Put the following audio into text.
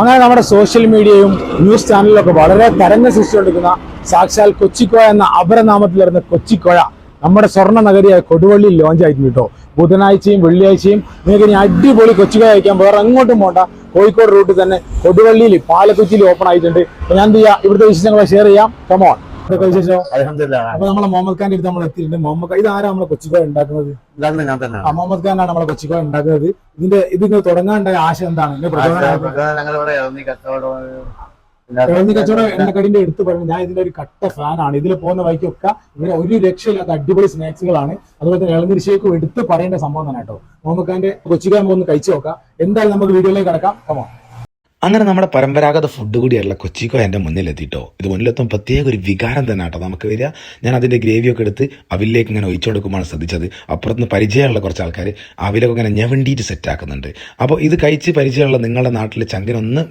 അങ്ങനെ നമ്മുടെ സോഷ്യൽ മീഡിയയും ന്യൂസ് ചാനലിലൊക്കെ വളരെ തരംഗം സൃഷ്ടിച്ചുകൊണ്ടിരിക്കുന്ന സാക്ഷാൽ കൊച്ചിക്കോയ എന്ന അപരനാമത്തിൽ വരുന്ന കൊച്ചിക്കോയ നമ്മുടെ സ്വർണ്ണ നഗരിയായ കൊടുവള്ളിയിൽ ലോഞ്ച് ആയിട്ടുണ്ട് കേട്ടോ. ബുധനാഴ്ചയും വെള്ളിയാഴ്ചയും നിങ്ങൾക്ക് ഇനി അടിപൊളി കൊച്ചിക്കോയ കഴിക്കാൻ വേറെ അങ്ങോട്ടും പോകണ്ട, കോഴിക്കോട് റൂട്ടിൽ തന്നെ കൊടുവള്ളിയിൽ പാലക്കുച്ചിയിൽ ഓപ്പൺ ആയിട്ടുണ്ട്. അപ്പൊ ഞാൻ എന്ത് ചെയ്യാം, ഇവിടുത്തെ വിശേഷങ്ങൾ ഷെയർ ചെയ്യാം. കമോൺ. വിശേഷം. അപ്പൊ നമ്മളെ മുഹമ്മദ് ഖാന്റെ അടുത്ത് നമ്മൾ എത്തിയിട്ടുണ്ട്. മുഹമ്മദ് ഖാൻ ഇതാരാ നമ്മളെ കൊച്ചിക്കോയ ഉണ്ടാക്കുന്നത്? മുഹമ്മദ് ഖാനാണ് നമ്മളെ കൊച്ചിക്കോയ ഉണ്ടാക്കുന്നത്. ഇതിന് തുടങ്ങാണ്ടായ ആശ എന്താണ്? ഇറന്നി കച്ചവടം എണ്ണക്കടിന്റെ എടുത്ത് പറയുന്നത് ഞാൻ ഇതിന്റെ ഒരു കട്ട ഫാനാണ്. ഇതിൽ പോകുന്ന വഴിക്കൊക്കെ ഇങ്ങനെ ഒരു രക്ഷയില്ലാത്ത അടിപൊളി സ്നാക്സുകളാണ്. അതുപോലെ തന്നെ ഇളനീർ ഷേക്കും എടുത്ത് പറയേണ്ട സംഭവം തന്നെ കേട്ടോ. മുഹമ്മദ് ഖാന്റെ കൊച്ചിക്കോയ ഒന്ന് കഴിച്ചു നോക്കാം. എന്തായാലും നമുക്ക് വീഡിയോയിലേക്ക് കിടക്കാം. കമോൺ. അങ്ങനെ നമ്മുടെ പരമ്പരാഗത ഫുഡ് കൂടിയുള്ള കൊച്ചിക്കോയ എൻ്റെ മുന്നിലെത്തിയിട്ടോ. ഇത് മുന്നിലെത്തും പ്രത്യേക ഒരു വികാരം തന്നെ കേട്ടോ നമുക്ക് വരിക. ഞാൻ അതിൻ്റെ ഗ്രേവിയൊക്കെ എടുത്ത് അവിലേക്ക് ഇങ്ങനെ ഒഴിച്ചു കൊടുക്കുമ്പോൾ ശ്രദ്ധിച്ചത് അപ്പുറത്തുനിന്ന് പരിചയമുള്ള കുറച്ച് ആൾക്കാർ അവിലൊക്കെ ഇങ്ങനെ ഞവണ്ടിയിട്ട് സെറ്റ് ആക്കുന്നുണ്ട്. അപ്പോൾ ഇത് കഴിച്ച് പരിചയമുള്ള നിങ്ങളുടെ നാട്ടിൽ ചങ്കിനൊന്ന്